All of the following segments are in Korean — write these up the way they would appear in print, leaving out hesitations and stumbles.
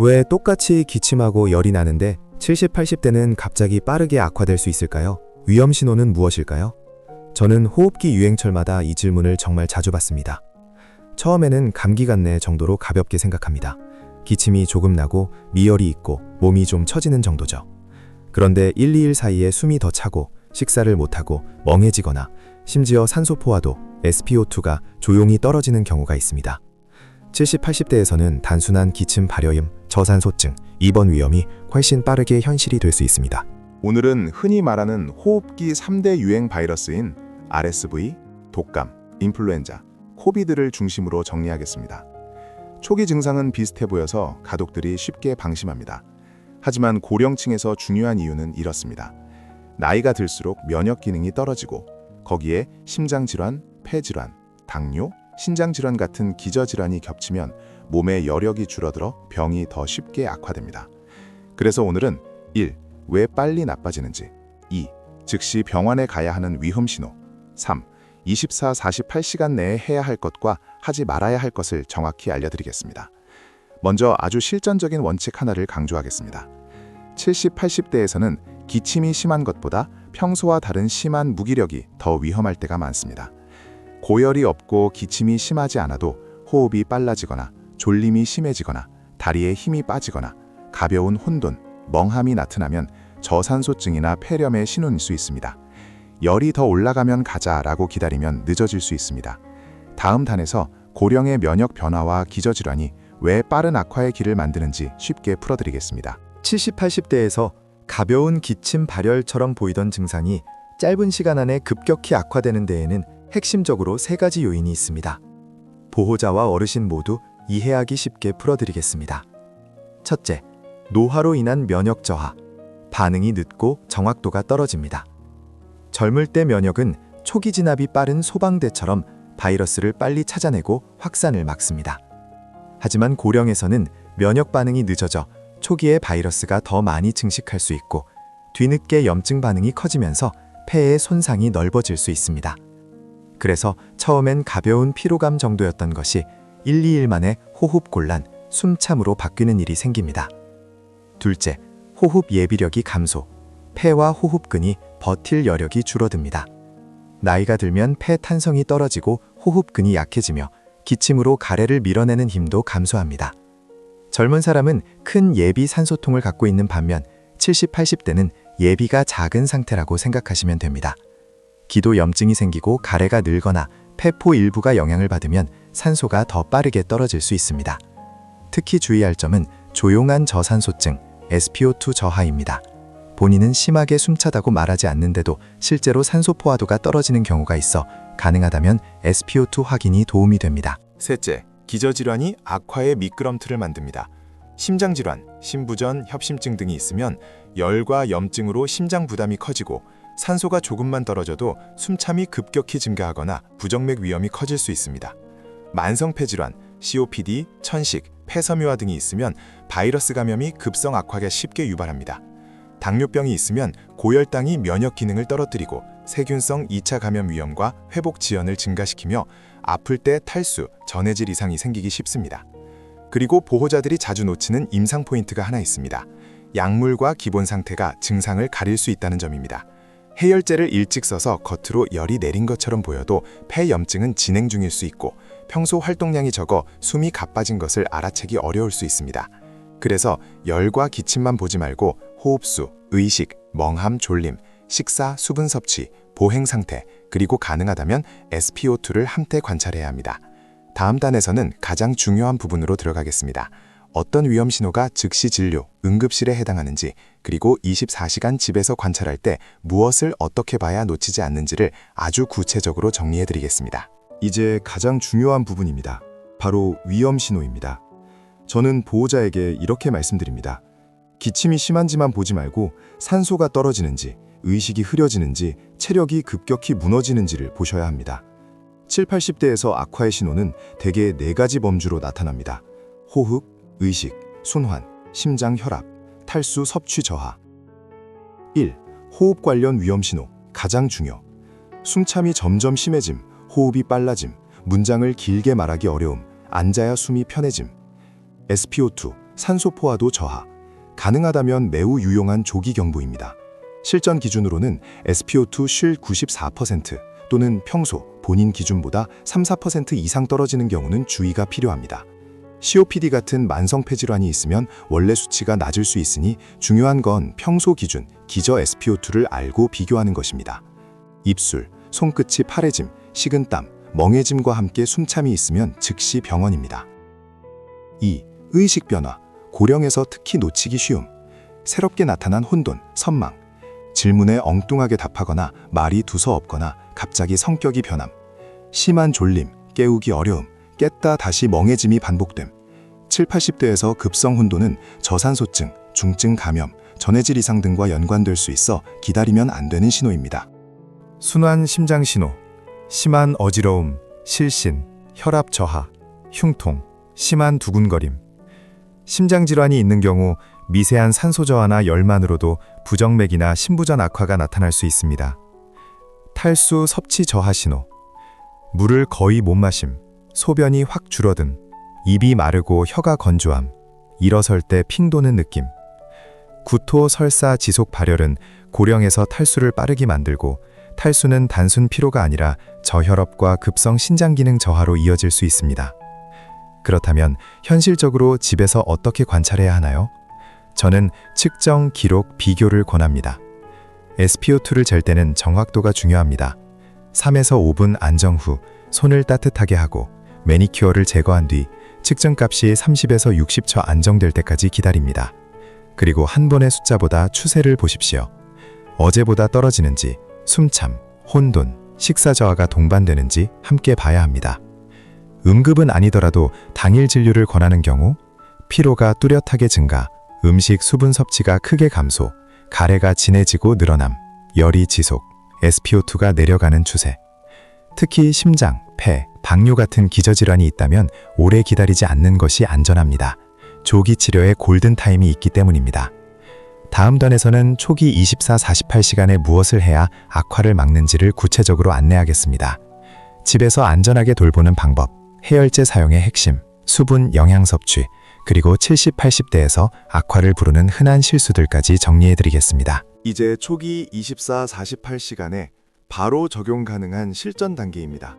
왜 똑같이 기침하고 열이 나는데 70, 80대는 갑자기 빠르게 악화될 수 있을까요? 위험 신호는 무엇일까요? 저는 호흡기 유행철마다 이 질문을 정말 자주 받습니다. 처음에는 감기 같네 정도로 가볍게 생각합니다. 기침이 조금 나고 미열이 있고 몸이 좀 처지는 정도죠. 그런데 1, 2일 사이에 숨이 더 차고 식사를 못하고 멍해지거나 심지어 산소 포화도 SpO2가 조용히 떨어지는 경우가 있습니다. 70, 80대에서는 단순한 기침 발열음, 저산소증, 입원 위험이 훨씬 빠르게 현실이 될 수 있습니다. 오늘은 흔히 말하는 호흡기 3대 유행 바이러스인 RSV, 독감, 인플루엔자, 코비드를 중심으로 정리하겠습니다. 초기 증상은 비슷해 보여서 가족들이 쉽게 방심합니다. 하지만 고령층에서 중요한 이유는 이렇습니다. 나이가 들수록 면역 기능이 떨어지고 거기에 심장질환, 폐질환, 당뇨, 신장질환 같은 기저질환이 겹치면 몸의 여력이 줄어들어 병이 더 쉽게 악화됩니다. 그래서 오늘은 1. 왜 빨리 나빠지는지 2. 즉시 병원에 가야 하는 위험 신호 3. 24, 48시간 내에 해야 할 것과 하지 말아야 할 것을 정확히 알려드리겠습니다. 먼저 아주 실전적인 원칙 하나를 강조하겠습니다. 70, 80대에서는 기침이 심한 것보다 평소와 다른 심한 무기력이 더 위험할 때가 많습니다. 고열이 없고 기침이 심하지 않아도 호흡이 빨라지거나 졸림이 심해지거나 다리에 힘이 빠지거나 가벼운 혼돈, 멍함이 나타나면 저산소증이나 폐렴의 신호일 수 있습니다. 열이 더 올라가면 가자라고 기다리면 늦어질 수 있습니다. 다음 단에서 고령의 면역 변화와 기저질환이 왜 빠른 악화의 길을 만드는지 쉽게 풀어드리겠습니다. 70, 80대에서 가벼운 기침 발열처럼 보이던 증상이 짧은 시간 안에 급격히 악화되는 데에는 핵심적으로 3가지 요인이 있습니다. 보호자와 어르신 모두 이해하기 쉽게 풀어드리겠습니다. 첫째, 노화로 인한 면역 저하. 반응이 늦고 정확도가 떨어집니다. 젊을 때 면역은 초기 진압이 빠른 소방대처럼 바이러스를 빨리 찾아내고 확산을 막습니다. 하지만 고령에서는 면역 반응이 늦어져 초기에 바이러스가 더 많이 증식할 수 있고 뒤늦게 염증 반응이 커지면서 폐의 손상이 넓어질 수 있습니다. 그래서 처음엔 가벼운 피로감 정도였던 것이 1, 2일 만에 호흡곤란, 숨참으로 바뀌는 일이 생깁니다. 둘째, 호흡 예비력이 감소, 폐와 호흡근이 버틸 여력이 줄어듭니다. 나이가 들면 폐 탄성이 떨어지고 호흡근이 약해지며 기침으로 가래를 밀어내는 힘도 감소합니다. 젊은 사람은 큰 예비 산소통을 갖고 있는 반면 70, 80대는 예비가 작은 상태라고 생각하시면 됩니다. 기도 염증이 생기고 가래가 늘거나 폐포 일부가 영향을 받으면 산소가 더 빠르게 떨어질 수 있습니다. 특히 주의할 점은 조용한 저산소증, SpO2 저하입니다. 본인은 심하게 숨차다고 말하지 않는데도 실제로 산소 포화도가 떨어지는 경우가 있어 가능하다면 SpO2 확인이 도움이 됩니다. 셋째, 기저질환이 악화의 미끄럼틀을 만듭니다. 심장질환, 심부전, 협심증 등이 있으면 열과 염증으로 심장 부담이 커지고 산소가 조금만 떨어져도 숨참이 급격히 증가하거나 부정맥 위험이 커질 수 있습니다. 만성폐질환, COPD, 천식, 폐섬유화 등이 있으면 바이러스 감염이 급성 악화가 쉽게 유발합니다. 당뇨병이 있으면 고혈당이 면역 기능을 떨어뜨리고 세균성 2차 감염 위험과 회복 지연을 증가시키며 아플 때 탈수, 전해질 이상이 생기기 쉽습니다. 그리고 보호자들이 자주 놓치는 임상 포인트가 하나 있습니다. 약물과 기본 상태가 증상을 가릴 수 있다는 점입니다. 해열제를 일찍 써서 겉으로 열이 내린 것처럼 보여도 폐염증은 진행 중일 수 있고 평소 활동량이 적어 숨이 가빠진 것을 알아채기 어려울 수 있습니다. 그래서 열과 기침만 보지 말고 호흡수, 의식, 멍함, 졸림, 식사, 수분 섭취, 보행 상태, 그리고 가능하다면 SpO2를 함께 관찰해야 합니다. 다음 단에서는 가장 중요한 부분으로 들어가겠습니다. 어떤 위험 신호가 즉시 진료, 응급실에 해당하는지, 그리고 24시간 집에서 관찰할 때 무엇을 어떻게 봐야 놓치지 않는지를 아주 구체적으로 정리해드리겠습니다. 이제 가장 중요한 부분입니다. 바로 위험 신호입니다. 저는 보호자에게 이렇게 말씀드립니다. 기침이 심한지만 보지 말고 산소가 떨어지는지, 의식이 흐려지는지, 체력이 급격히 무너지는지를 보셔야 합니다. 7, 80대에서 악화의 신호는 대개 4가지 범주로 나타납니다. 호흡, 의식, 순환, 심장 혈압, 탈수 섭취 저하. 1. 호흡 관련 위험 신호, 가장 중요. 숨참이 점점 심해짐, 호흡이 빨라짐, 문장을 길게 말하기 어려움, 앉아야 숨이 편해짐. SpO2, 산소 포화도 저하, 가능하다면 매우 유용한 조기 경보입니다. 실전 기준으로는 SpO2 쉴 94% 또는 평소 본인 기준보다 3-4% 이상 떨어지는 경우는 주의가 필요합니다. COPD 같은 만성 폐질환이 있으면 원래 수치가 낮을 수 있으니 중요한 건 평소 기준 기저 SpO2를 알고 비교하는 것입니다. 입술, 손끝이 파래짐, 식은땀, 멍해짐과 함께 숨참이 있으면 즉시 병원입니다. 2. 의식 변화, 고령에서 특히 놓치기 쉬움. 새롭게 나타난 혼돈, 선망. 질문에 엉뚱하게 답하거나 말이 두서없거나 갑자기 성격이 변함. 심한 졸림, 깨우기 어려움, 깼다 다시 멍해짐이 반복됨. 70-80대에서 급성 혼돈은 저산소증, 중증 감염, 전해질 이상 등과 연관될 수 있어 기다리면 안 되는 신호입니다. 순환 심장 신호, 심한 어지러움, 실신, 혈압 저하, 흉통, 심한 두근거림. 심장 질환이 있는 경우 미세한 산소 저하나 열만으로도 부정맥이나 심부전 악화가 나타날 수 있습니다. 탈수 섭취 저하 신호, 물을 거의 못 마심, 소변이 확 줄어든, 입이 마르고 혀가 건조함, 일어설 때 핑 도는 느낌. 구토, 설사, 지속 발열은 고령에서 탈수를 빠르게 만들고 탈수는 단순 피로가 아니라 저혈압과 급성 신장 기능 저하로 이어질 수 있습니다. 그렇다면 현실적으로 집에서 어떻게 관찰해야 하나요? 저는 측정, 기록, 비교를 권합니다. SpO2를 잴 때는 정확도가 중요합니다. 3에서 5분 안정 후 손을 따뜻하게 하고 매니큐어를 제거한 뒤 측정값이 30에서 60초 안정될 때까지 기다립니다. 그리고 한 번의 숫자보다 추세를 보십시오. 어제보다 떨어지는지, 숨참, 혼돈, 식사 저하가 동반되는지 함께 봐야 합니다. 응급은 아니더라도 당일 진료를 권하는 경우 피로가 뚜렷하게 증가, 음식 수분 섭취가 크게 감소, 가래가 진해지고 늘어남, 열이 지속, SpO2가 내려가는 추세. 특히 심장, 폐, 당뇨 같은 기저질환이 있다면 오래 기다리지 않는 것이 안전합니다. 조기 치료에 골든타임이 있기 때문입니다. 다음 단에서는 초기 24-48시간에 무엇을 해야 악화를 막는지를 구체적으로 안내하겠습니다. 집에서 안전하게 돌보는 방법, 해열제 사용의 핵심, 수분, 영양 섭취, 그리고 70-80대에서 악화를 부르는 흔한 실수들까지 정리해드리겠습니다. 이제 초기 24-48시간에 바로 적용 가능한 실전 단계입니다.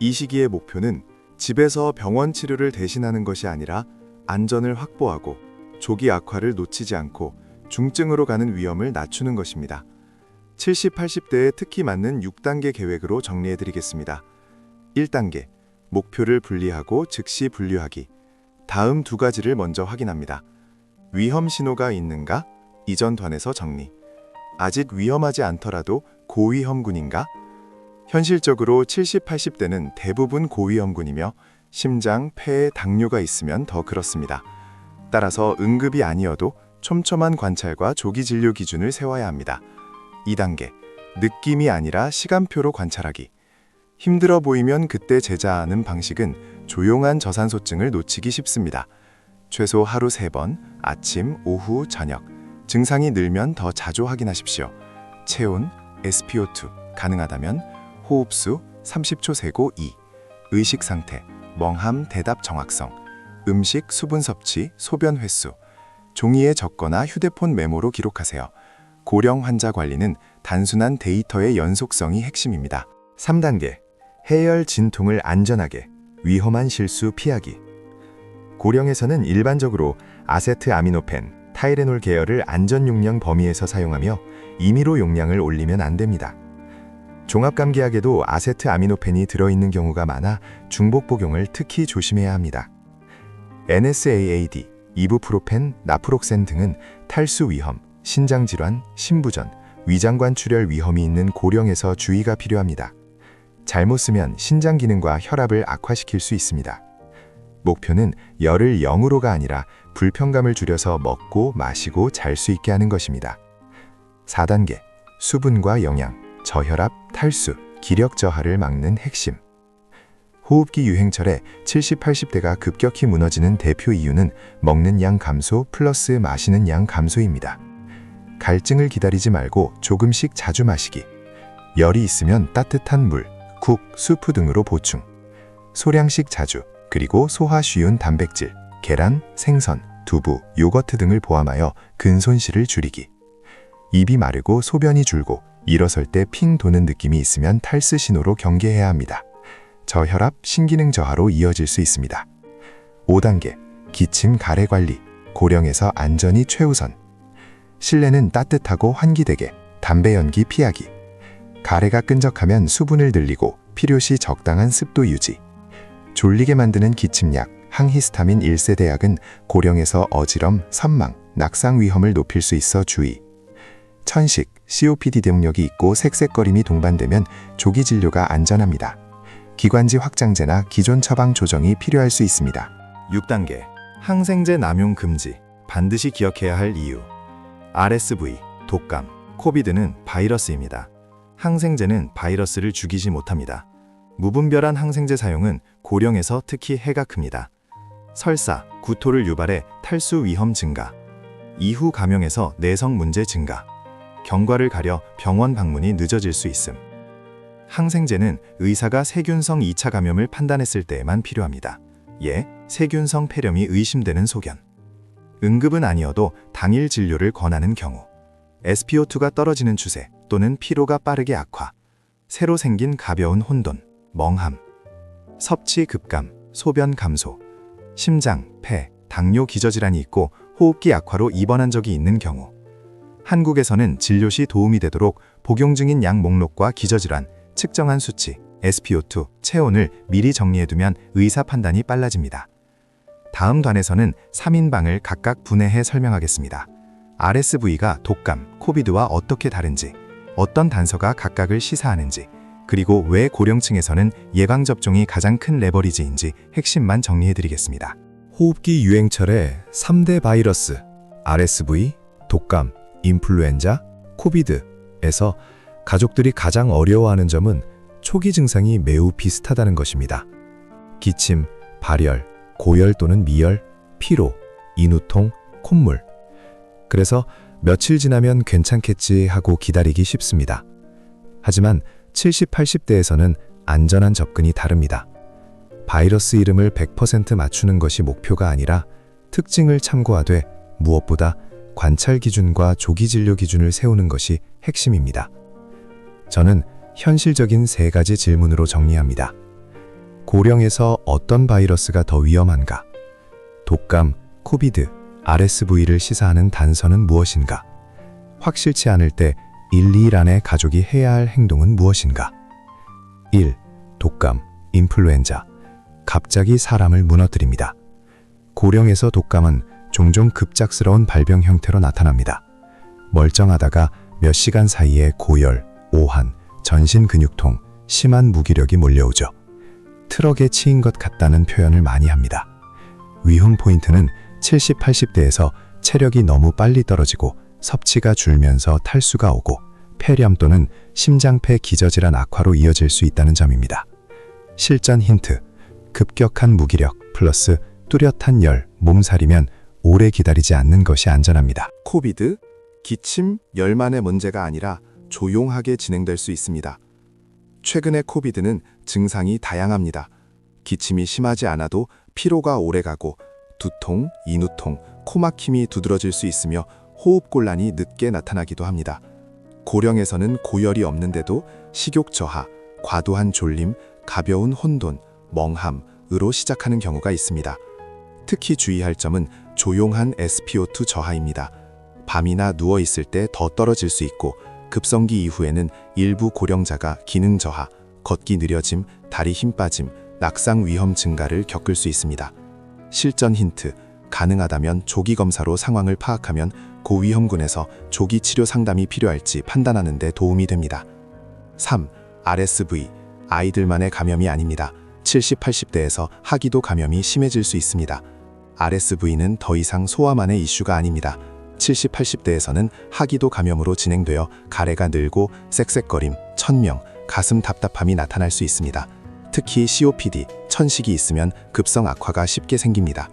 이 시기의 목표는 집에서 병원 치료를 대신하는 것이 아니라 안전을 확보하고 조기 악화를 놓치지 않고 중증으로 가는 위험을 낮추는 것입니다. 70-80대에 특히 맞는 6단계 계획으로 정리해드리겠습니다. 1단계, 목표를 분리하고 즉시 분류하기. 다음 두 가지를 먼저 확인합니다. 위험 신호가 있는가? 이전 단에서 정리. 아직 위험하지 않더라도 고위험군인가? 현실적으로 70-80대는 대부분 고위험군이며 심장, 폐에 당뇨가 있으면 더 그렇습니다. 따라서 응급이 아니어도 촘촘한 관찰과 조기 진료 기준을 세워야 합니다. 2단계, 느낌이 아니라 시간표로 관찰하기. 힘들어 보이면 그때 제자하는 방식은 조용한 저산소증을 놓치기 쉽습니다. 최소 하루 3번, 아침, 오후, 저녁. 증상이 늘면 더 자주 확인하십시오. 체온, SpO2, 가능하다면 호흡수, 30초 세고 2. 의식 상태, 멍함, 대답 정확성. 음식, 수분 섭취, 소변 횟수. 종이에 적거나 휴대폰 메모로 기록하세요. 고령 환자 관리는 단순한 데이터의 연속성이 핵심입니다. 3단계, 해열 진통을 안전하게, 위험한 실수 피하기. 고령에서는 일반적으로 아세트아미노펜, 타이레놀 계열을 안전 용량 범위에서 사용하며 임의로 용량을 올리면 안 됩니다. 종합감기약에도 아세트아미노펜이 들어있는 경우가 많아 중복 복용을 특히 조심해야 합니다. NSAID, 이부프로펜, 나프록센 등은 탈수 위험, 신장질환, 심부전, 위장관 출혈 위험이 있는 고령에서 주의가 필요합니다. 잘못 쓰면 신장 기능과 혈압을 악화시킬 수 있습니다. 목표는 열을 0으로가 아니라 불편감을 줄여서 먹고 마시고 잘 수 있게 하는 것입니다. 4단계, 수분과 영양, 저혈압, 탈수, 기력 저하를 막는 핵심. 호흡기 유행철에 70-80대가 급격히 무너지는 대표 이유는 먹는 양 감소 플러스 마시는 양 감소입니다. 갈증을 기다리지 말고 조금씩 자주 마시기. 열이 있으면 따뜻한 물, 국, 수프 등으로 보충. 소량씩 자주, 그리고 소화 쉬운 단백질, 계란, 생선, 두부, 요거트 등을 포함하여 근손실을 줄이기. 입이 마르고 소변이 줄고 일어설 때 핑 도는 느낌이 있으면 탈스 신호로 경계해야 합니다. 저혈압, 신기능 저하로 이어질 수 있습니다. 5단계, 기침 가래 관리, 고령에서 안전이 최우선. 실내는 따뜻하고 환기되게, 담배 연기 피하기. 가래가 끈적하면 수분을 늘리고 필요시 적당한 습도 유지. 졸리게 만드는 기침약, 항히스타민 1세대 약은 고령에서 어지럼, 선망, 낙상 위험을 높일 수 있어 주의. 천식, COPD 동력이 있고 색색거림이 동반되면 조기 진료가 안전합니다. 기관지 확장제나 기존 처방 조정이 필요할 수 있습니다. 6단계, 항생제 남용 금지, 반드시 기억해야 할 이유. RSV, 독감, 코비드는 바이러스입니다. 항생제는 바이러스를 죽이지 못합니다. 무분별한 항생제 사용은 고령에서 특히 해가 큽니다. 설사, 구토를 유발해 탈수 위험 증가, 이후 감염에서 내성 문제 증가, 경과를 가려 병원 방문이 늦어질 수 있음. 항생제는 의사가 세균성 2차 감염을 판단했을 때에만 필요합니다. 예, 세균성 폐렴이 의심되는 소견. 응급은 아니어도 당일 진료를 권하는 경우. SpO2가 떨어지는 추세 또는 피로가 빠르게 악화, 새로 생긴 가벼운 혼돈, 멍함, 섭취 급감, 소변 감소, 심장, 폐, 당뇨 기저질환이 있고 호흡기 악화로 입원한 적이 있는 경우. 한국에서는 진료 시 도움이 되도록 복용 중인 약 목록과 기저질환, 측정한 수치, SpO2, 체온을 미리 정리해두면 의사 판단이 빨라집니다. 다음 단에서는 3인방을 각각 분해해 설명하겠습니다. RSV가 독감, 코비드와 어떻게 다른지, 어떤 단서가 각각을 시사하는지, 그리고 왜 고령층에서는 예방접종이 가장 큰 레버리지인지 핵심만 정리해드리겠습니다. 호흡기 유행철의 3대 바이러스, RSV, 독감, 인플루엔자, 코비드에서 가족들이 가장 어려워하는 점은 초기 증상이 매우 비슷하다는 것입니다. 기침, 발열, 고열 또는 미열, 피로, 인후통, 콧물. 그래서 며칠 지나면 괜찮겠지 하고 기다리기 쉽습니다. 하지만 70, 80대에서는 안전한 접근이 다릅니다. 바이러스 이름을 100% 맞추는 것이 목표가 아니라 특징을 참고하되 무엇보다 관찰 기준과 조기 진료 기준을 세우는 것이 핵심입니다. 저는 현실적인 3가지 질문으로 정리합니다. 고령에서 어떤 바이러스가 더 위험한가? 독감, 코비드, RSV를 시사하는 단서는 무엇인가? 확실치 않을 때 1, 2일 안에 가족이 해야 할 행동은 무엇인가? 1. 독감, 인플루엔자. 갑자기 사람을 무너뜨립니다. 고령에서 독감은 종종 급작스러운 발병 형태로 나타납니다. 멀쩡하다가 몇 시간 사이에 고열, 오한, 전신 근육통, 심한 무기력이 몰려오죠. 트럭에 치인 것 같다는 표현을 많이 합니다. 위험 포인트는 70, 80대에서 체력이 너무 빨리 떨어지고 섭취가 줄면서 탈수가 오고 폐렴 또는 심장폐 기저질환 악화로 이어질 수 있다는 점입니다. 실전 힌트, 급격한 무기력 플러스 뚜렷한 열, 몸살이면 오래 기다리지 않는 것이 안전합니다. 코비드, 기침, 열만의 문제가 아니라 조용하게 진행될 수 있습니다. 최근의 코비드는 증상이 다양합니다. 기침이 심하지 않아도 피로가 오래가고 두통, 인후통, 코막힘이 두드러질 수 있으며 호흡곤란이 늦게 나타나기도 합니다. 고령에서는 고열이 없는데도 식욕 저하, 과도한 졸림, 가벼운 혼돈, 멍함으로 시작하는 경우가 있습니다. 특히 주의할 점은 조용한 SpO2 저하입니다. 밤이나 누워있을 때 더 떨어질 수 있고 급성기 이후에는 일부 고령자가 기능 저하, 걷기 느려짐, 다리 힘 빠짐, 낙상 위험 증가를 겪을 수 있습니다. 실전 힌트, 가능하다면 조기 검사로 상황을 파악하면 고위험군에서 조기 치료 상담이 필요할지 판단하는 데 도움이 됩니다. 3. RSV, 아이들만의 감염이 아닙니다. 70, 80대에서 하기도 감염이 심해질 수 있습니다. RSV는 더 이상 소아만의 이슈가 아닙니다. 70, 80대에서는 하기도 감염으로 진행되어 가래가 늘고 쌕쌕거림, 천명, 가슴 답답함이 나타날 수 있습니다. 특히 COPD, 천식이 있으면 급성 악화가 쉽게 생깁니다.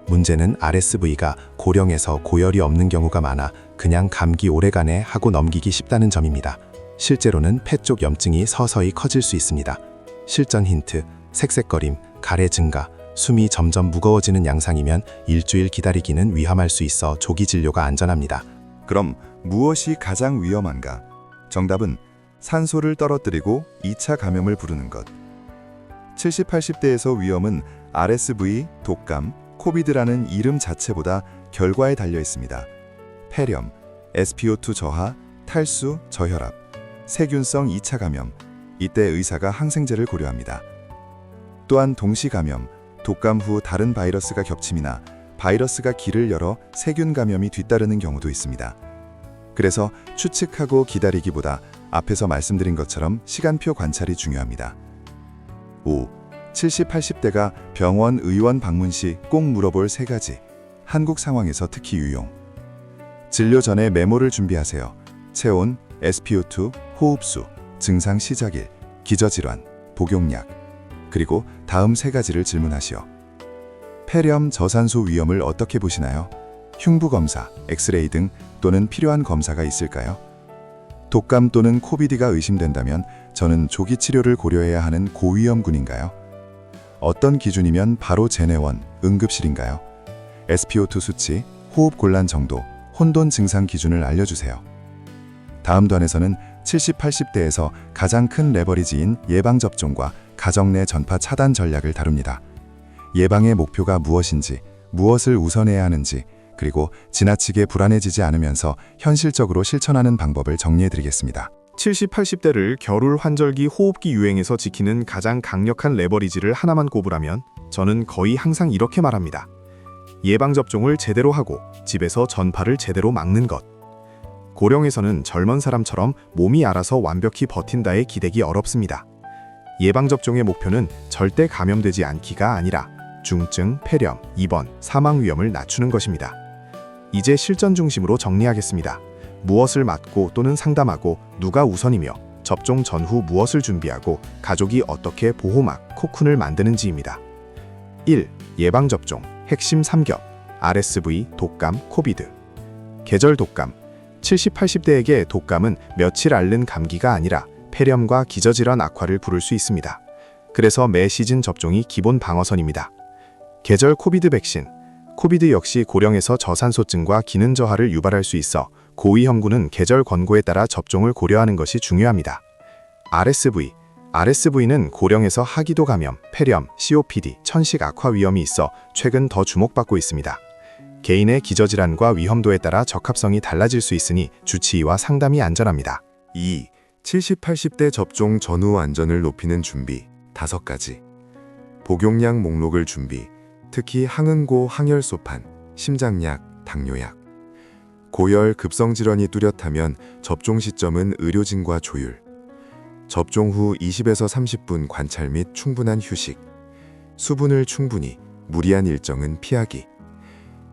문제는 RSV가 고령에서 고열이 없는 경우가 많아 그냥 감기 오래간에 하고 넘기기 쉽다는 점입니다. 실제로는 폐 쪽 염증이 서서히 커질 수 있습니다. 실전 힌트, 색색거림, 가래 증가, 숨이 점점 무거워지는 양상이면 일주일 기다리기는 위험할 수 있어 조기 진료가 안전합니다. 그럼 무엇이 가장 위험한가? 정답은 산소를 떨어뜨리고 2차 감염을 부르는 것. 70, 80대에서 위험은 RSV, 독감, 코비드라는 이름 자체보다 결과에 달려 있습니다. 폐렴, SpO2 저하, 탈수, 저혈압, 세균성 2차 감염, 이때 의사가 항생제를 고려합니다. 또한 동시 감염, 독감 후 다른 바이러스가 겹침이나 바이러스가 길을 열어 세균 감염이 뒤따르는 경우도 있습니다. 그래서 추측하고 기다리기보다 앞에서 말씀드린 것처럼 시간표 관찰이 중요합니다. 5. 70, 80대가 병원, 의원 방문 시 꼭 물어볼 3가지. 한국 상황에서 특히 유용. 진료 전에 메모를 준비하세요. 체온, SpO2, 호흡수, 증상 시작일, 기저질환, 복용약. 그리고 다음 3가지를 질문하시오. 폐렴, 저산소 위험을 어떻게 보시나요? 흉부 검사, 엑스레이 등 또는 필요한 검사가 있을까요? 독감 또는 코비드가 의심된다면 저는 조기 치료를 고려해야 하는 고위험군인가요? 어떤 기준이면 바로 재내원, 응급실인가요? SpO2 수치, 호흡 곤란 정도, 혼돈 증상 기준을 알려주세요. 다음段에서는 70, 80대에서 가장 큰 레버리지인 예방접종과 가정 내 전파 차단 전략을 다룹니다. 예방의 목표가 무엇인지, 무엇을 우선해야 하는지, 그리고 지나치게 불안해지지 않으면서 현실적으로 실천하는 방법을 정리해드리겠습니다. 70, 80대를 겨울 환절기 호흡기 유행에서 지키는 가장 강력한 레버리지를 하나만 꼽으라면 저는 거의 항상 이렇게 말합니다. 예방접종을 제대로 하고 집에서 전파를 제대로 막는 것. 고령에서는 젊은 사람처럼 몸이 알아서 완벽히 버틴다에 기대기 어렵습니다. 예방접종의 목표는 절대 감염되지 않기가 아니라 중증, 폐렴, 입원, 사망 위험을 낮추는 것입니다. 이제 실전 중심으로 정리하겠습니다. 무엇을 맞고 또는 상담하고 누가 우선이며 접종 전후 무엇을 준비하고 가족이 어떻게 보호막, 코쿤을 만드는지입니다. 1. 예방접종, 핵심 3겹, RSV, 독감, 코비드. 계절 독감, 70, 80대에게 독감은 며칠 앓는 감기가 아니라 폐렴과 기저질환 악화를 부를 수 있습니다. 그래서 매 시즌 접종이 기본 방어선입니다. 계절 코비드 백신, 코비드 역시 고령에서 저산소증과 기능 저하를 유발할 수 있어 고위험군은 계절 권고에 따라 접종을 고려하는 것이 중요합니다. RSV, RSV는 고령에서 하기도 감염, 폐렴, COPD, 천식 악화 위험이 있어 최근 더 주목받고 있습니다. 개인의 기저질환과 위험도에 따라 적합성이 달라질 수 있으니 주치의와 상담이 안전합니다. 2. 70, 80대 접종 전후 안전을 높이는 준비 5가지. 복용량 목록을 준비, 특히 항응고, 항열소판, 심장약, 당뇨약. 고열, 급성질환이 뚜렷하면 접종 시점은 의료진과 조율. 접종 후 20에서 30분 관찰 및 충분한 휴식. 수분을 충분히, 무리한 일정은 피하기.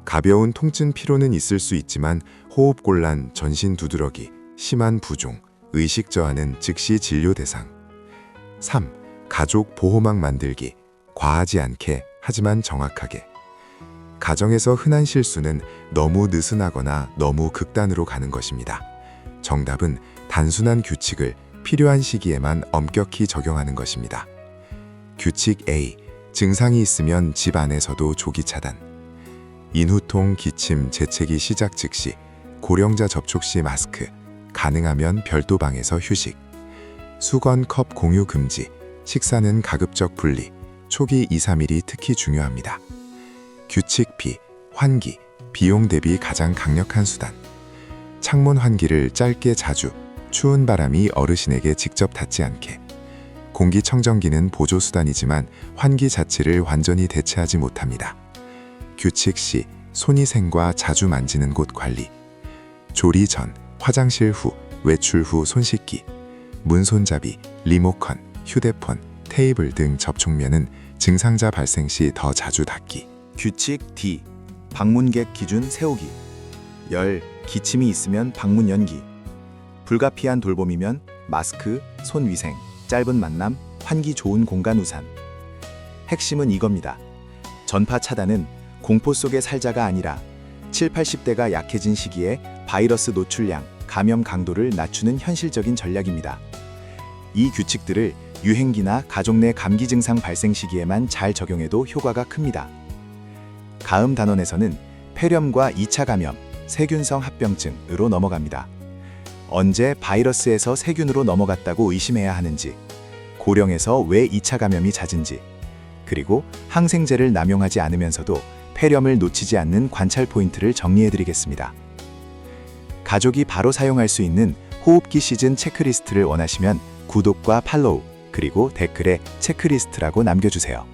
가벼운 통증 피로는 있을 수 있지만 호흡곤란, 전신 두드러기, 심한 부종, 의식 저하는 즉시 진료 대상. 3. 가족 보호막 만들기. 과하지 않게 하지만 정확하게. 가정에서 흔한 실수는 너무 느슨하거나 너무 극단으로 가는 것입니다. 정답은 단순한 규칙을 필요한 시기에만 엄격히 적용하는 것입니다. 규칙 A. 증상이 있으면 집 안에서도 조기 차단. 인후통, 기침, 재채기 시작 즉시, 고령자 접촉 시 마스크, 가능하면 별도 방에서 휴식. 수건, 컵 공유 금지, 식사는 가급적 분리, 초기 2-3일이 특히 중요합니다. 규칙 B. 환기, 비용 대비 가장 강력한 수단. 창문 환기를 짧게 자주, 추운 바람이 어르신에게 직접 닿지 않게. 공기청정기는 보조수단이지만 환기 자체를 완전히 대체하지 못합니다. 규칙 C. 손위생과 자주 만지는 곳 관리. 조리 전, 화장실 후, 외출 후 손 씻기. 문손잡이, 리모컨, 휴대폰, 테이블 등 접촉면은 증상자 발생 시 더 자주 닦기. 규칙 D. 방문객 기준 세우기. 열, 기침이 있으면 방문 연기. 불가피한 돌봄이면 마스크, 손 위생, 짧은 만남, 환기 좋은 공간 우산. 핵심은 이겁니다. 전파 차단은 공포 속의 살자가 아니라 7, 80대가 약해진 시기에 바이러스 노출량, 감염 강도를 낮추는 현실적인 전략입니다. 이 규칙들을 유행기나 가족 내 감기 증상 발생 시기에만 잘 적용해도 효과가 큽니다. 가음 단원에서는 폐렴과 2차 감염, 세균성 합병증으로 넘어갑니다. 언제 바이러스에서 세균으로 넘어갔다고 의심해야 하는지, 고령에서 왜 2차 감염이 잦은지, 그리고 항생제를 남용하지 않으면서도 폐렴을 놓치지 않는 관찰 포인트를 정리해드리겠습니다. 가족이 바로 사용할 수 있는 호흡기 시즌 체크리스트를 원하시면 구독과 팔로우, 그리고 댓글에 체크리스트라고 남겨주세요.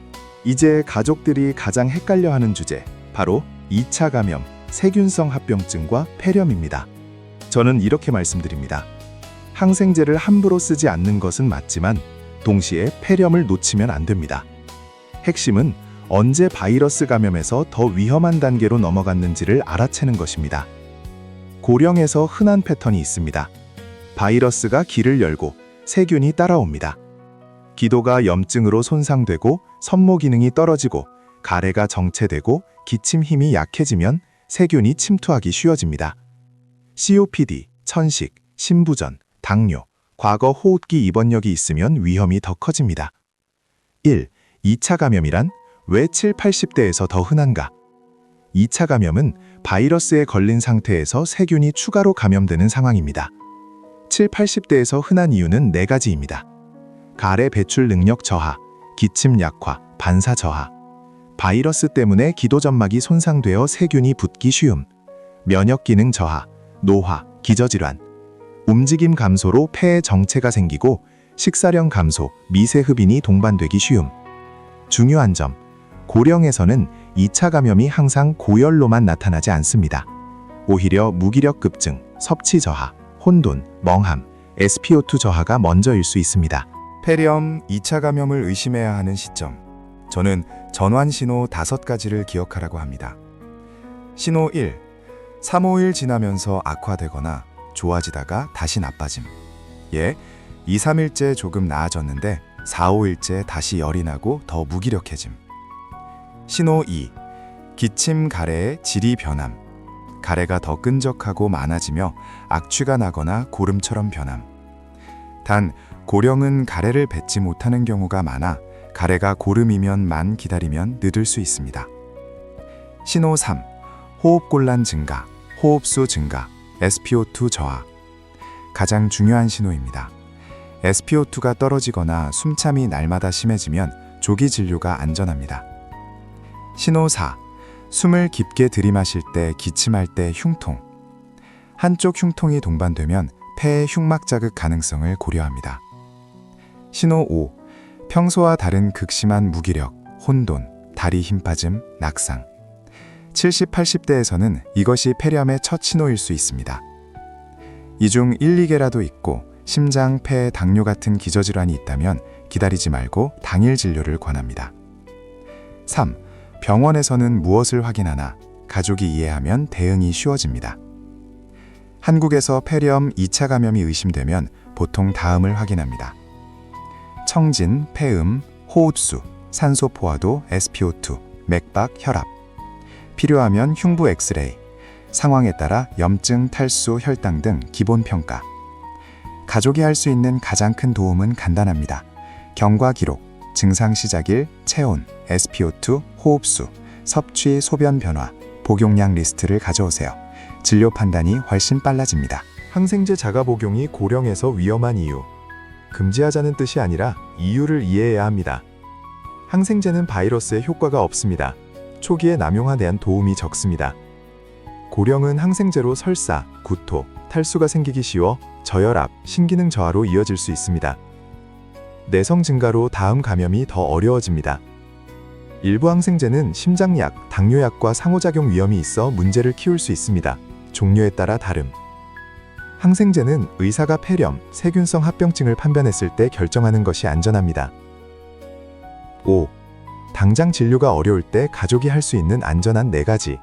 이제 가족들이 가장 헷갈려하는 주제, 바로 2차 감염, 세균성 합병증과 폐렴입니다. 저는 이렇게 말씀드립니다. 항생제를 함부로 쓰지 않는 것은 맞지만 동시에 폐렴을 놓치면 안 됩니다. 핵심은 언제 바이러스 감염에서 더 위험한 단계로 넘어갔는지를 알아채는 것입니다. 고령에서 흔한 패턴이 있습니다. 바이러스가 길을 열고 세균이 따라옵니다. 기도가 염증으로 손상되고 선모 기능이 떨어지고 가래가 정체되고 기침 힘이 약해지면 세균이 침투하기 쉬워집니다. COPD, 천식, 심부전, 당뇨, 과거 호흡기 입원력이 있으면 위험이 더 커집니다. 1. 2차 감염이란 왜 7, 80대에서 더 흔한가? 2차 감염은 바이러스에 걸린 상태에서 세균이 추가로 감염되는 상황입니다. 7, 80대에서 흔한 이유는 4가지입니다. 가래 배출 능력 저하, 기침 약화, 반사 저하, 바이러스 때문에 기도점막이 손상되어 세균이 붙기 쉬움, 면역 기능 저하, 노화, 기저질환, 움직임 감소로 폐에 정체가 생기고 식사량 감소, 미세 흡인이 동반되기 쉬움. 중요한 점, 고령에서는 2차 감염이 항상 고열로만 나타나지 않습니다. 오히려 무기력 급증, 섭취 저하, 혼돈, 멍함, SpO2 저하가 먼저일 수 있습니다. 폐렴 2차 감염을 의심해야 하는 시점. 저는 전환 신호 5가지를 기억하라고 합니다. 신호 1. 3, 5일 지나면서 악화되거나 좋아지다가 다시 나빠짐. 예, 2, 3일째 조금 나아졌는데 4, 5일째 다시 열이 나고 더 무기력해짐. 신호 2. 기침 가래의 질이 변함. 가래가 더 끈적하고 많아지며 악취가 나거나 고름처럼 변함. 단, 고령은 가래를 뱉지 못하는 경우가 많아 가래가 고름이면만 기다리면 늦을 수 있습니다. 신호 3. 호흡곤란 증가, 호흡수 증가, SpO2 저하. 가장 중요한 신호입니다. SpO2가 떨어지거나 숨참이 날마다 심해지면 조기 진료가 안전합니다. 신호 4. 숨을 깊게 들이마실 때, 기침할 때 흉통. 한쪽 흉통이 동반되면 폐의 흉막 자극 가능성을 고려합니다. 신호 5. 평소와 다른 극심한 무기력, 혼돈, 다리 힘 빠짐, 낙상. 70, 80대에서는 이것이 폐렴의 첫 신호일 수 있습니다. 이 중 1, 2개라도 있고 심장, 폐, 당뇨 같은 기저질환이 있다면 기다리지 말고 당일 진료를 권합니다. 3. 병원에서는 무엇을 확인하나 가족이 이해하면 대응이 쉬워집니다. 한국에서 폐렴 2차 감염이 의심되면 보통 다음을 확인합니다. 청진, 폐음, 호흡수, 산소 포화도, SpO2, 맥박, 혈압. 필요하면 흉부 엑스레이, 상황에 따라 염증, 탈수, 혈당 등 기본 평가. 가족이 할 수 있는 가장 큰 도움은 간단합니다. 경과 기록, 증상 시작일, 체온, SpO2, 호흡수, 섭취, 소변 변화, 복용량 리스트를 가져오세요. 진료 판단이 훨씬 빨라집니다. 항생제 자가 복용이 고령에서 위험한 이유. 금지하자는 뜻이 아니라 이유를 이해해야 합니다. 항생제는 바이러스에 효과가 없습니다. 초기에 남용에 대한 도움이 적습니다. 고령은 항생제로 설사, 구토, 탈수가 생기기 쉬워 저혈압, 신기능 저하로 이어질 수 있습니다. 내성 증가로 다음 감염이 더 어려워집니다. 일부 항생제는 심장약, 당뇨약과 상호작용 위험이 있어 문제를 키울 수 있습니다. 종류에 따라 다름. 항생제는 의사가 폐렴, 세균성 합병증을 판별했을 때 결정하는 것이 안전합니다. 5. 당장 진료가 어려울 때 가족이 할 수 있는 안전한 4가지.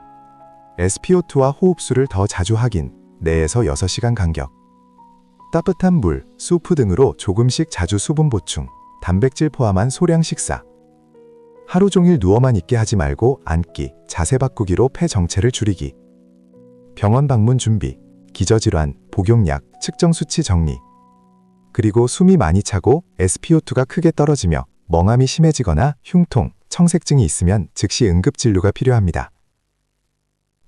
SpO2와 호흡수를 더 자주 확인, 4에서 6시간 간격. 따뜻한 물, 수프 등으로 조금씩 자주 수분 보충, 단백질 포함한 소량 식사. 하루 종일 누워만 있게 하지 말고 앉기, 자세 바꾸기로 폐 정체를 줄이기. 병원 방문 준비, 기저질환, 복용약, 측정 수치 정리. 그리고 숨이 많이 차고 SpO2가 크게 떨어지며 멍함이 심해지거나 흉통, 청색증이 있으면 즉시 응급진료가 필요합니다.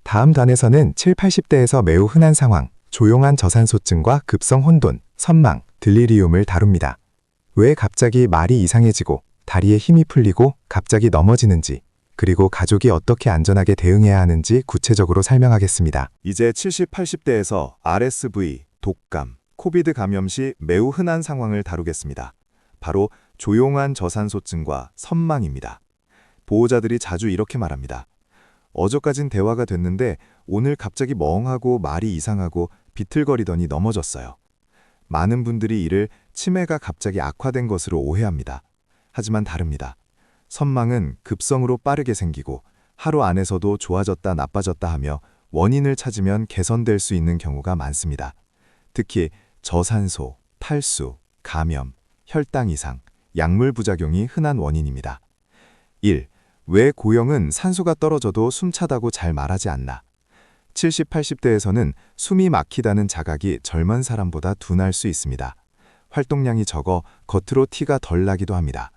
다음 단에서는 7, 80대에서 매우 흔한 상황, 조용한 저산소증과 급성 혼돈, 선망, 딜리리움을 다룹니다. 왜 갑자기 말이 이상해지고 다리에 힘이 풀리고 갑자기 넘어지는지, 그리고 가족이 어떻게 안전하게 대응해야 하는지 구체적으로 설명하겠습니다. 이제 70, 80대에서 RSV, 독감, 코비드 감염 시 매우 흔한 상황을 다루겠습니다. 바로 조용한 저산소증과 선망입니다. 보호자들이 자주 이렇게 말합니다. 어저까진 대화가 됐는데 오늘 갑자기 멍하고 말이 이상하고 비틀거리더니 넘어졌어요. 많은 분들이 이를 치매가 갑자기 악화된 것으로 오해합니다. 하지만 다릅니다. 선망은 급성으로 빠르게 생기고 하루 안에서도 좋아졌다 나빠졌다 하며 원인을 찾으면 개선될 수 있는 경우가 많습니다. 특히 저산소, 탈수, 감염, 혈당 이상, 약물 부작용이 흔한 원인입니다. 1. 왜 고형은 산소가 떨어져도 숨차다고 잘 말하지 않나? 70, 80대에서는 숨이 막히다는 자각이 젊은 사람보다 둔할 수 있습니다. 활동량이 적어 겉으로 티가 덜 나기도 합니다.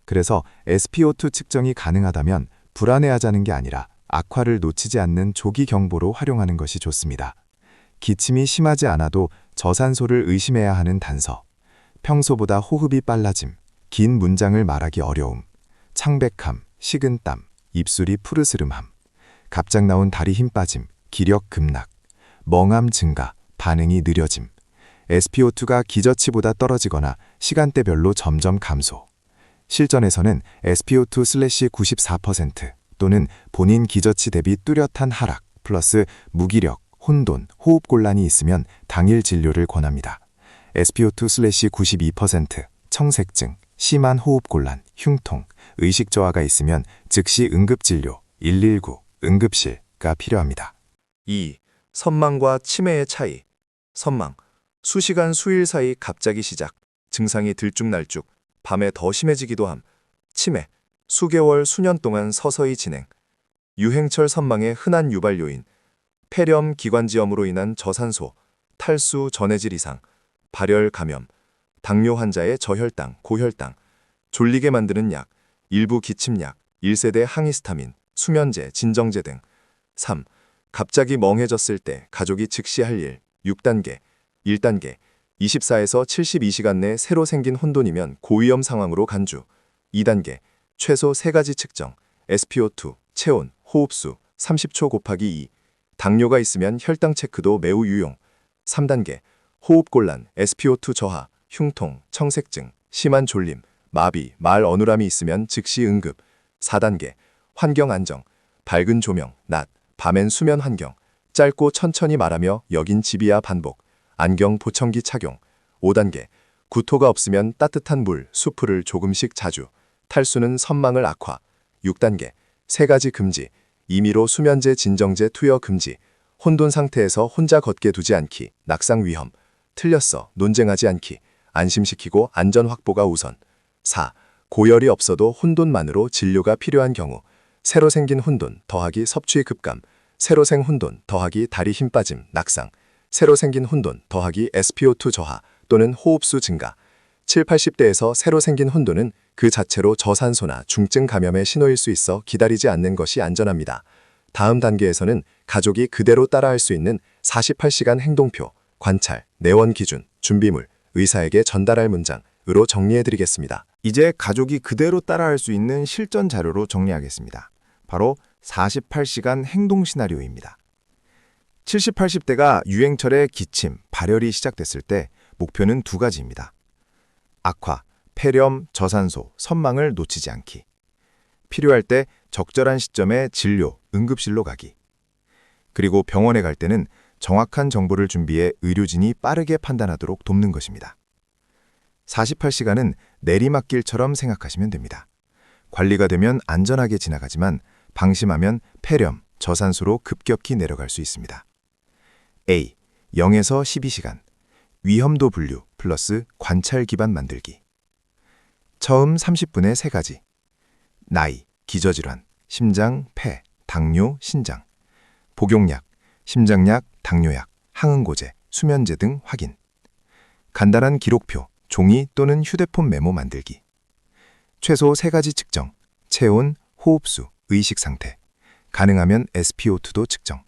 그래서 SpO2 측정이 가능하다면 불안해하자는 게 아니라 악화를 놓치지 않는 조기 경보로 활용하는 것이 좋습니다. 기침이 심하지 않아도 저산소를 의심해야 하는 단서. 평소보다 호흡이 빨라짐, 긴 문장을 말하기 어려움, 창백함, 식은땀, 입술이 푸르스름함, 갑작 나온 다리 힘 빠짐, 기력 급락, 멍함 증가, 반응이 느려짐, SpO2가 기저치보다 떨어지거나 시간대별로 점점 감소. 실전에서는 SpO2/94% 또는 본인 기저치 대비 뚜렷한 하락 플러스 무기력, 혼돈, 호흡곤란이 있으면 당일 진료를 권합니다. SpO2/92%, 청색증, 심한 호흡곤란, 흉통, 의식저하가 있으면 즉시 응급진료, 119, 응급실가 필요합니다. 2. 선망과 치매의 차이. 선망. 수시간 수일 사이 갑자기 시작. 증상이 들쭉날쭉. 밤에 더 심해지기도 함. 치매. 수개월, 수년 동안 서서히 진행. 유행철 선망의 흔한 유발 요인. 폐렴, 기관지염으로 인한 저산소, 탈수, 전해질 이상, 발열 감염, 당뇨 환자의 저혈당, 고혈당, 졸리게 만드는 약, 일부 기침약, 1세대 항히스타민, 수면제, 진정제 등. 3. 갑자기 멍해졌을 때 가족이 즉시 할 일. 6단계. 1단계. 24에서 72시간 내 새로 생긴 혼돈이면 고위험 상황으로 간주. 2단계. 최소 3가지 측정. SpO2, 체온, 호흡수, 30초 곱하기 2. 당뇨가 있으면 혈당 체크도 매우 유용. 3단계. 호흡곤란, SpO2 저하, 흉통, 청색증, 심한 졸림, 마비, 말 어눌함이 있으면 즉시 응급. 4단계. 환경 안정, 밝은 조명, 낮, 밤엔 수면 환경, 짧고 천천히 말하며 여긴 집이야 반복, 안경 보청기 착용. 5단계. 구토가 없으면 따뜻한 물, 수프를 조금씩 자주, 탈수는 선망을 악화. 6단계. 3가지 금지, 임의로 수면제 진정제 투여 금지, 혼돈 상태에서 혼자 걷게 두지 않기, 낙상 위험, 틀렸어, 논쟁하지 않기, 안심시키고 안전 확보가 우선. 4. 고열이 없어도 혼돈만으로 진료가 필요한 경우, 새로 생긴 혼돈 더하기 섭취 급감, 새로 생 혼돈 더하기 다리 힘 빠짐, 낙상, 새로 생긴 혼돈 더하기 SpO2 저하 또는 호흡수 증가. 7, 80대에서 새로 생긴 혼돈은 그 자체로 저산소나 중증 감염의 신호일 수 있어 기다리지 않는 것이 안전합니다. 다음 단계에서는 가족이 그대로 따라할 수 있는 48시간 행동표, 관찰, 내원 기준, 준비물, 의사에게 전달할 문장으로 정리해드리겠습니다. 이제 가족이 그대로 따라할 수 있는 실전 자료로 정리하겠습니다. 바로 48시간 행동 시나리오입니다. 70, 80대가 유행철에 기침, 발열이 시작됐을 때 목표는 2가지입니다. 악화, 폐렴, 저산소, 선망을 놓치지 않기. 필요할 때 적절한 시점에 진료, 응급실로 가기. 그리고 병원에 갈 때는 정확한 정보를 준비해 의료진이 빠르게 판단하도록 돕는 것입니다. 48시간은 내리막길처럼 생각하시면 됩니다. 관리가 되면 안전하게 지나가지만 방심하면 폐렴, 저산소로 급격히 내려갈 수 있습니다. A. 0에서 12시간. 위험도 분류 플러스 관찰 기반 만들기. 처음 30분에 3가지. 나이, 기저질환, 심장, 폐, 당뇨, 신장. 복용약, 심장약, 당뇨약, 항응고제, 수면제 등 확인. 간단한 기록표, 종이 또는 휴대폰 메모 만들기. 최소 3가지 측정, 체온, 호흡수, 의식 상태. 가능하면 SpO2도 측정.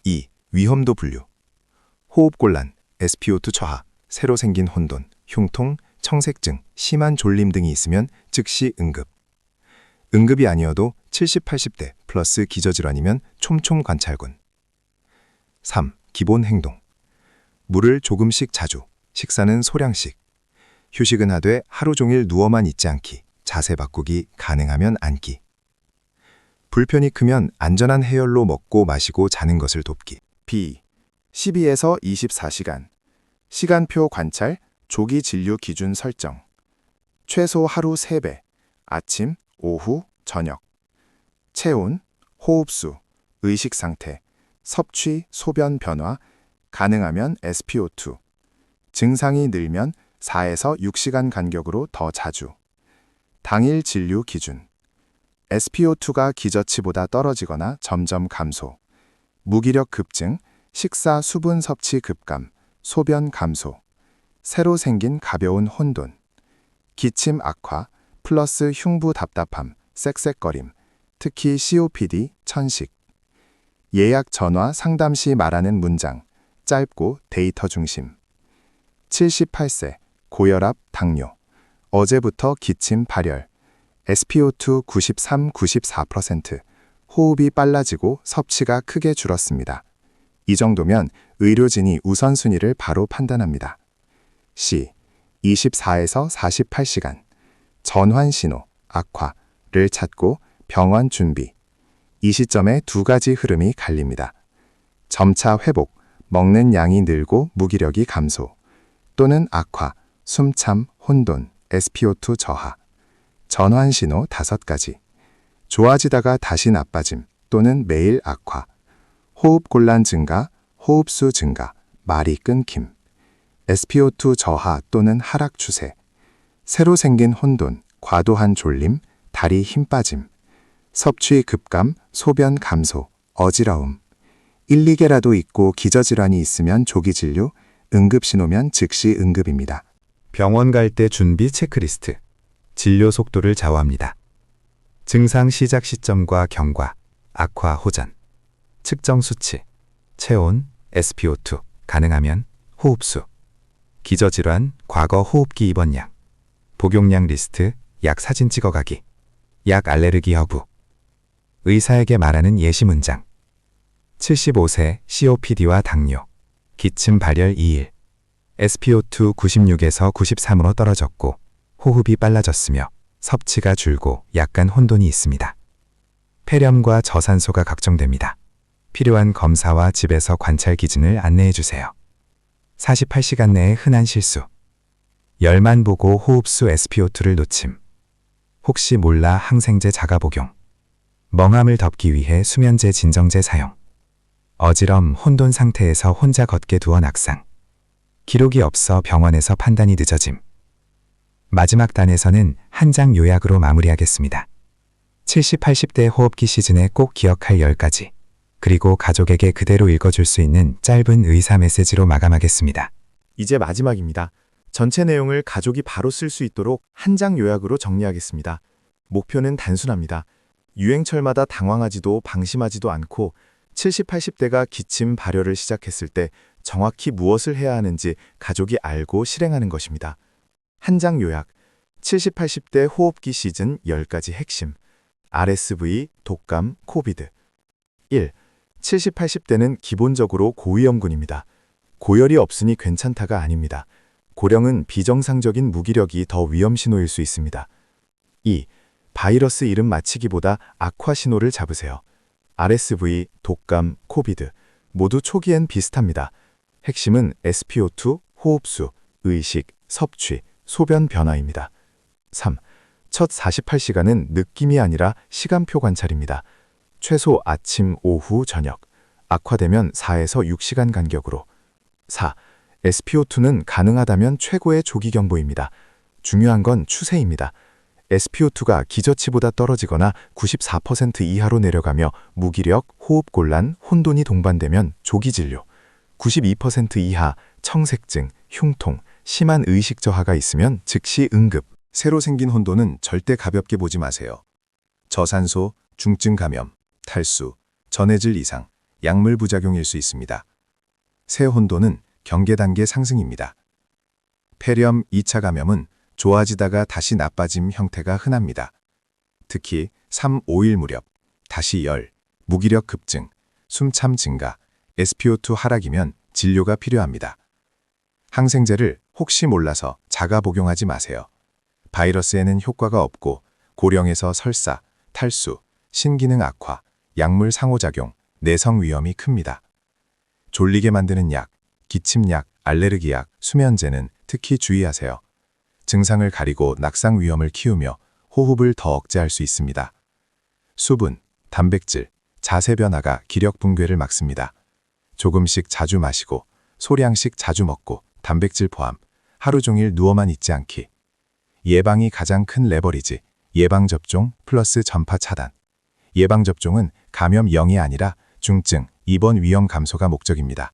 2. 위험도 분류. 호흡곤란, SpO2 저하, 새로 생긴 혼돈, 흉통, 청색증, 심한 졸림 등이 있으면 즉시 응급. 응급이 아니어도 70, 80대 플러스 기저질환이면 촘촘 관찰군. 3. 기본 행동. 물을 조금씩 자주, 식사는 소량씩. 휴식은 하되 하루 종일 누워만 있지 않기, 자세 바꾸기, 가능하면 앉기. 불편이 크면 안전한 해열로 먹고 마시고 자는 것을 돕기. B. 12에서 24시간. 시간표 관찰, 조기 진료 기준 설정. 최소 하루 3배. 아침, 오후, 저녁. 체온, 호흡수, 의식 상태, 섭취, 소변 변화, 가능하면 SpO2. 증상이 늘면 4에서 6시간 간격으로 더 자주. 당일 진료 기준. SpO2가 기저치보다 떨어지거나 점점 감소. 무기력 급증, 식사 수분 섭취 급감, 소변 감소. 새로 생긴 가벼운 혼돈. 기침 악화, 플러스 흉부 답답함, 쌕쌕거림, 특히 COPD, 천식. 예약 전화 상담 시 말하는 문장, 짧고 데이터 중심. 78세, 고혈압, 당뇨. 어제부터 기침 발열. SpO2 93, 94%. 호흡이 빨라지고 섭취가 크게 줄었습니다. 이 정도면 의료진이 우선순위를 바로 판단합니다. C. 24에서 48시간. 전환 신호, 악화를 찾고 병원 준비. 이 시점에 2가지 흐름이 갈립니다. 점차 회복, 먹는 양이 늘고 무기력이 감소. 또는 악화, 숨참, 혼돈, SpO2 저하. 전환 신호 5가지. 좋아지다가 다시 나빠짐 또는 매일 악화. 호흡곤란 증가, 호흡수 증가, 말이 끊김. SpO2 저하 또는 하락 추세. 새로 생긴 혼돈, 과도한 졸림, 다리 힘 빠짐. 섭취 급감, 소변 감소, 어지러움. 1, 2개라도 있고 기저질환이 있으면 조기 진료, 응급신호면 즉시 응급입니다. 병원 갈 때 준비 체크리스트. 진료 속도를 좌우합니다. 증상 시작 시점과 경과, 악화 호전. 측정 수치, 체온, SpO2, 가능하면 호흡수. 기저질환, 과거 호흡기 입원량. 복용량 리스트, 약 사진 찍어가기. 약 알레르기 여부. 의사에게 말하는 예시 문장. 75세, COPD와 당뇨. 기침 발열 2일. SpO2 96에서 93으로 떨어졌고 호흡이 빨라졌으며 섭취가 줄고 약간 혼돈이 있습니다. 폐렴과 저산소가 걱정됩니다. 필요한 검사와 집에서 관찰 기준을 안내해 주세요. 48시간 내에 흔한 실수. 열만 보고 호흡수 SpO2를 놓침. 혹시 몰라 항생제 자가 복용. 멍함을 덮기 위해 수면제 진정제 사용. 어지럼 혼돈 상태에서 혼자 걷게 두어 낙상. 기록이 없어 병원에서 판단이 늦어짐. 마지막 단에서는 한 장 요약으로 마무리하겠습니다. 70, 80대 호흡기 시즌에 꼭 기억할 10가지. 그리고 가족에게 그대로 읽어줄 수 있는 짧은 의사 메시지로 마감하겠습니다. 이제 마지막입니다. 전체 내용을 가족이 바로 쓸 수 있도록 한 장 요약으로 정리하겠습니다. 목표는 단순합니다. 유행철마다 당황하지도 방심하지도 않고 70, 80대가 기침 발열을 시작했을 때 정확히 무엇을 해야 하는지 가족이 알고 실행하는 것입니다. 한 장 요약. 70, 80대 호흡기 시즌 10가지 핵심. RSV, 독감, 코비드. 1. 70, 80대는 기본적으로 고위험군입니다. 고열이 없으니 괜찮다가 아닙니다. 고령은 비정상적인 무기력이 더 위험 신호일 수 있습니다. 2. 바이러스 이름 맞히기보다 악화 신호를 잡으세요. RSV, 독감, 코비드 모두 초기엔 비슷합니다. 핵심은 SpO2, 호흡수, 의식, 섭취, 소변 변화입니다. 3. 첫 48시간은 느낌이 아니라 시간표 관찰입니다. 최소 아침, 오후, 저녁. 악화되면 4에서 6시간 간격으로. 4. SpO2는 가능하다면 최고의 조기 경보입니다. 중요한 건 추세입니다. SpO2가 기저치보다 떨어지거나 94% 이하로 내려가며 무기력, 호흡곤란, 혼돈이 동반되면 조기 진료. 92% 이하 청색증, 흉통, 심한 의식 저하가 있으면 즉시 응급. 새로 생긴 혼돈은 절대 가볍게 보지 마세요. 저산소, 중증 감염, 탈수, 전해질 이상, 약물 부작용일 수 있습니다. 새 혼돈은 경계 단계 상승입니다. 폐렴 2차 감염은 좋아지다가 다시 나빠짐 형태가 흔합니다. 특히 3, 5일 무렵, 다시 열, 무기력 급증, 숨참 증가, SpO2 하락이면 진료가 필요합니다. 항생제를 혹시 몰라서 자가 복용하지 마세요. 바이러스에는 효과가 없고 고령에서 설사, 탈수, 신기능 악화, 약물 상호작용, 내성 위험이 큽니다. 졸리게 만드는 약, 기침약, 알레르기약, 수면제는 특히 주의하세요. 증상을 가리고 낙상 위험을 키우며 호흡을 더 억제할 수 있습니다. 수분, 단백질, 자세 변화가 기력 붕괴를 막습니다. 조금씩 자주 마시고 소량씩 자주 먹고 단백질 포함 하루 종일 누워만 있지 않기. 예방이 가장 큰 레버리지. 예방접종 플러스 전파 차단. 예방접종은 감염 0이 아니라 중증, 입원 위험 감소가 목적입니다.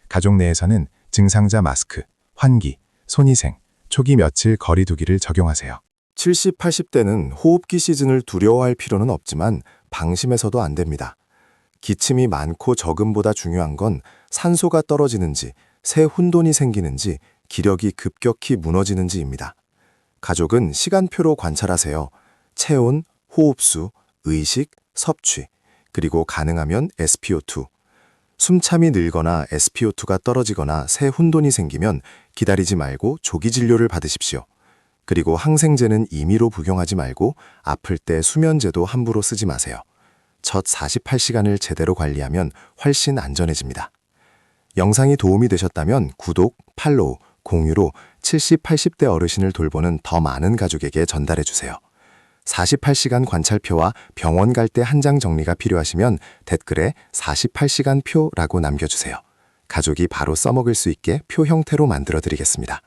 가족 내에서는 증상자 마스크, 환기, 손위생, 초기 며칠 거리 두기를 적용하세요. 70, 80대는 호흡기 시즌을 두려워할 필요는 없지만 방심해서도 안 됩니다. 기침이 많고 적음보다 중요한 건 산소가 떨어지는지, 새 혼돈이 생기는지, 기력이 급격히 무너지는지입니다. 가족은 시간표로 관찰하세요. 체온, 호흡수, 의식, 섭취, 그리고 가능하면 SpO2. 숨참이 늘거나 SpO2가 떨어지거나 새 혼돈이 생기면 기다리지 말고 조기 진료를 받으십시오. 그리고 항생제는 임의로 복용하지 말고 아플 때 수면제도 함부로 쓰지 마세요. 첫 48시간을 제대로 관리하면 훨씬 안전해집니다. 영상이 도움이 되셨다면 구독, 팔로우, 공유로 70, 80대 어르신을 돌보는 더 많은 가족에게 전달해 주세요. 48시간 관찰표와 병원 갈 때 한 장 정리가 필요하시면 댓글에 48시간 표라고 남겨주세요. 가족이 바로 써먹을 수 있게 표 형태로 만들어 드리겠습니다.